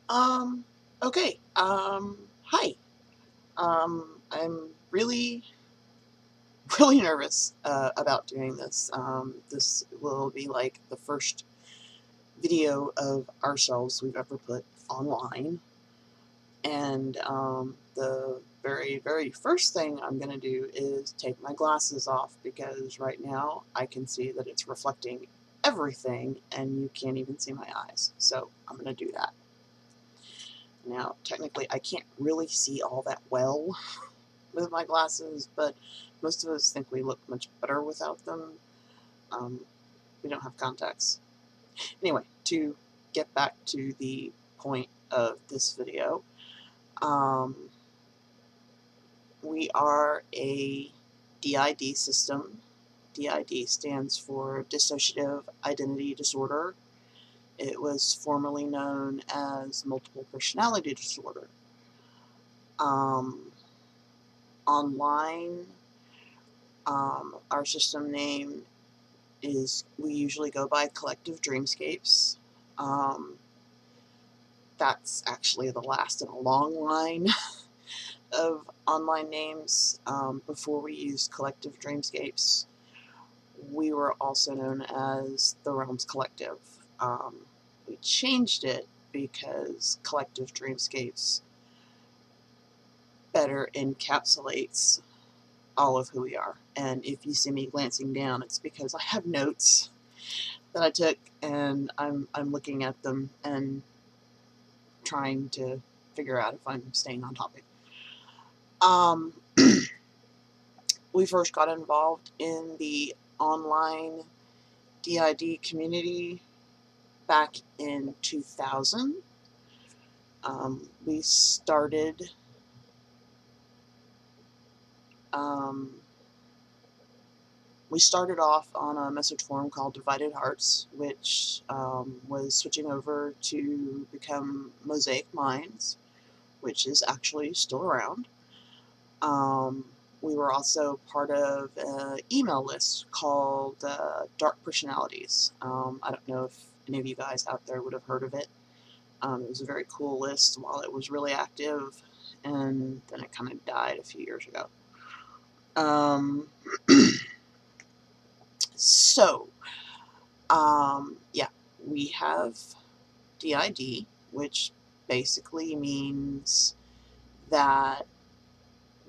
Um, okay. Hi. I'm really, really nervous about doing this. This will be like the first video of ourselves we've ever put online. And the very, very first thing I'm going to do is take my glasses off because right now I can see that it's reflecting everything and you can't even see my eyes. So I'm going to do that. Now, technically, I can't really see all that well with my glasses, but most of us think we look much better without them. Um, we don't have contacts. Anyway, to get back to the point of this video, um, we are a DID system. DID stands for Dissociative Identity Disorder. It was formerly known as Multiple Personality Disorder. Online, our system name is, we usually go by Collective Dreamscapes. Um, that's actually the last in a long line of online names. Before we used Collective Dreamscapes, we were also known as the Realms Collective. We changed it because Collective Dreamscapes better encapsulates all of who we are. And if you see me glancing down, it's because I have notes that I took and I'm looking at them and trying to figure out if I'm staying on topic. Um, we first got involved in the online DID community back in 2000. We started um, we started off on a message forum called Divided Hearts, which was switching over to become Mosaic Minds, which is actually still around. We were also part of an email list called Dark Personalities. I don't know if any of you guys out there would have heard of it. It was a very cool list while it was really active, and then it kind of died a few years ago. Um, so, yeah, we have DID, which basically means that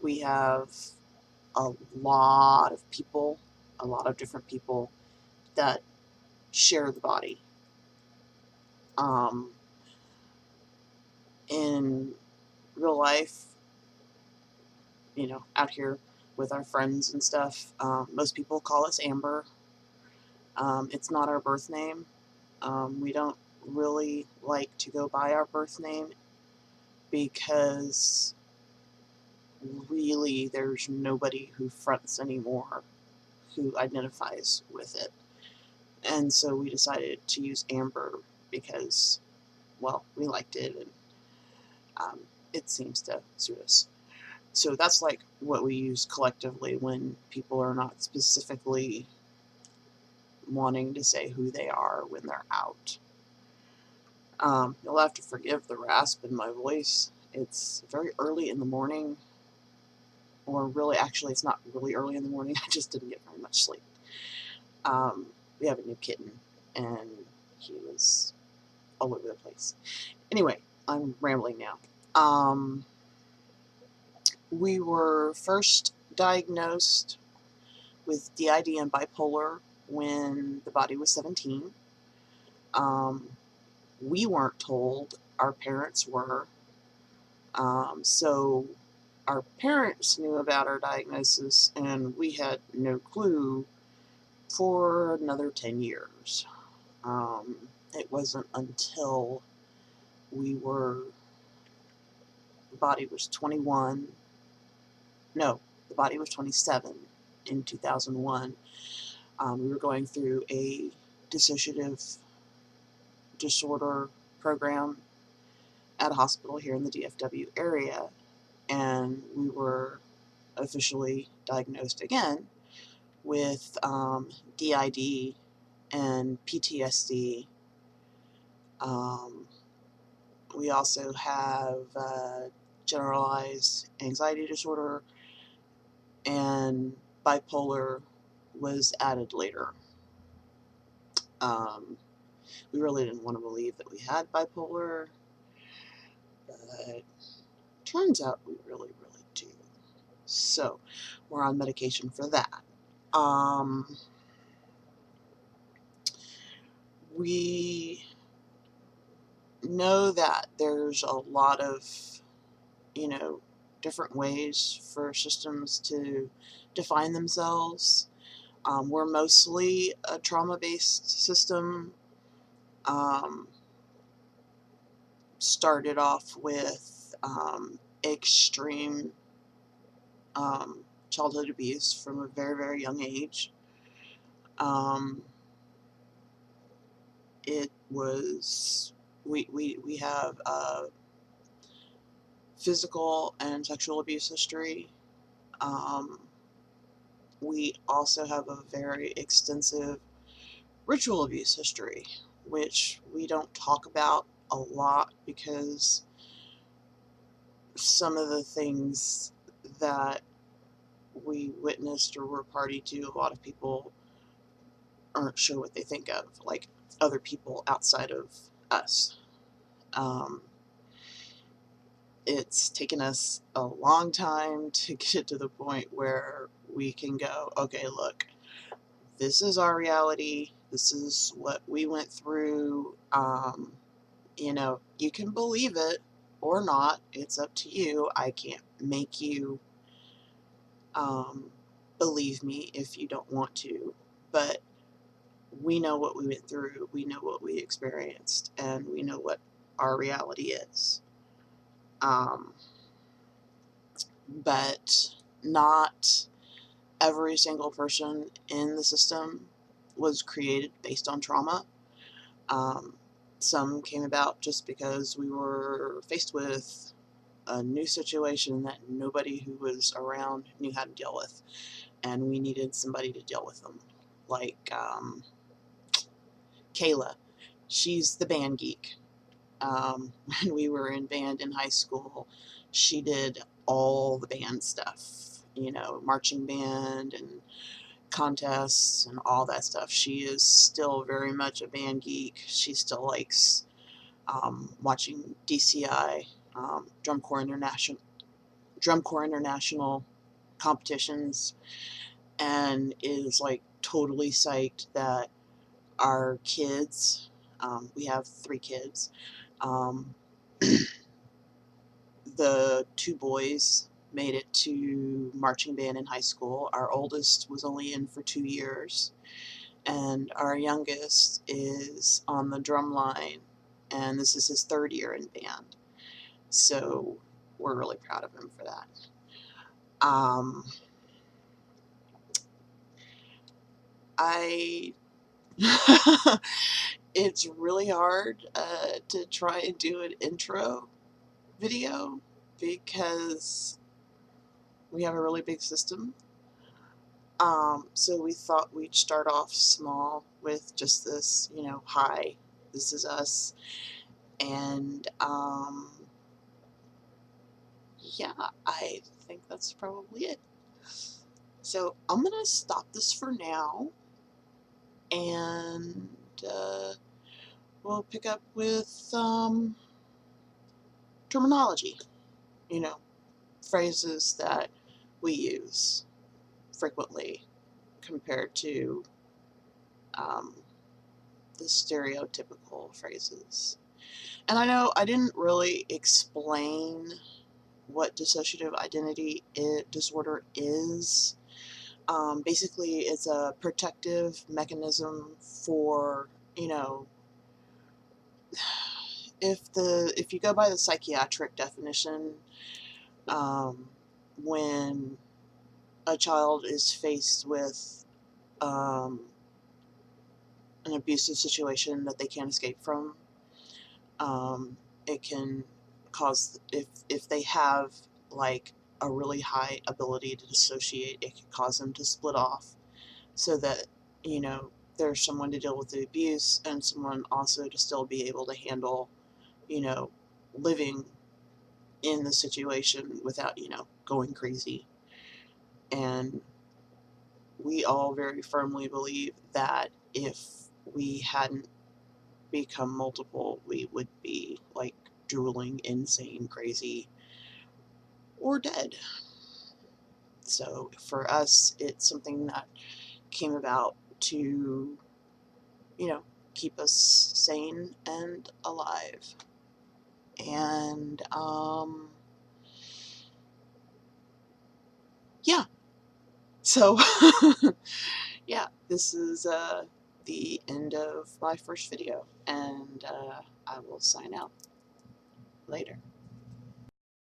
we have a lot of people, a lot of different people that share the body. Um, in real life, out here with our friends and stuff, most people call us Amber. It's not our birth name. We don't really like to go by our birth name because really there's nobody who fronts anymore who identifies with it. And so we decided to use Amber because, well, we liked it and it seems to suit us. So that's like what we use collectively when people are not specifically wanting to say who they are when they're out. You'll have to forgive the rasp in my voice. It's very early in the morning, or really, actually, it's not really early in the morning. I just didn't get very much sleep. We have a new kitten, and he was all over the place. Anyway, I'm rambling now. We were first diagnosed with DID and bipolar when the body was 17. We weren't told, our parents were. So our parents knew about our diagnosis, and we had no clue for another 10 years. It wasn't until the body was 21, no, the body was 27 in 2001. We were going through a dissociative disorder program at a hospital here in the DFW area, and we were officially diagnosed again with DID and PTSD. We also have generalized anxiety disorder, and bipolar was added later. Um, we really didn't want to believe that we had bipolar, but turns out we really, really do. So we're on medication for that. Um, we know that there's a lot of, you know, different ways for systems to define themselves. We're mostly a trauma-based system. Um, Started off with extreme um, childhood abuse from a very, very young age. Um, it was, we have physical and sexual abuse history. Um, we also have a very extensive ritual abuse history, which we don't talk about a lot because some of the things that we witnessed or were party to, a lot of people aren't sure what they think of, like other people outside of us. Um, it's taken us a long time to get to the point where we can go, okay, look, this is our reality. This is what we went through. You know, you can believe it or not. It's up to you. I can't make you um, believe me if you don't want to. But we know what we went through. We know what we experienced, and we know what our reality is. Um, but not every single person in the system was created based on trauma. Um, some came about just because we were faced with a new situation that nobody who was around knew how to deal with, and we needed somebody to deal with them. Like Kayla, she's the band geek. When we were in band in high school, she did all the band stuff, you know, marching band and contests and all that stuff. She is still very much a band geek. She still likes watching DCI, Drum Corps International competitions, and is like totally psyched that our kids, we have 3 kids, um, the 2 boys made it to marching band in high school. Our oldest was only in for 2 years, and our youngest is on the drum line, and this is his 3rd year in band. So we're really proud of him for that. Um, I it's really hard to try and do an intro video because we have a really big system. So we thought we'd start off small with just this, you know, hi, this is us, and yeah, I think that's probably it. So I'm gonna stop this for now, and uh, we'll pick up with terminology, you know, phrases that we use frequently compared to um, the stereotypical phrases. And I know I didn't really explain what dissociative identity disorder is. Basically, it's a protective mechanism for, you know, if you go by the psychiatric definition, um, when a child is faced with um, an abusive situation that they can't escape from, it can cause, if they have like a really high ability to dissociate, it can cause them to split off so that, you know, there's someone to deal with the abuse and someone also to still be able to handle, you know, living in the situation without, going crazy. And we all very firmly believe that if we hadn't become multiple, we would be like drooling, insane, crazy, or dead. So for us, it's something that came about to, keep us sane and alive. And, yeah. So, yeah, this is the end of my first video, and I will sign out later.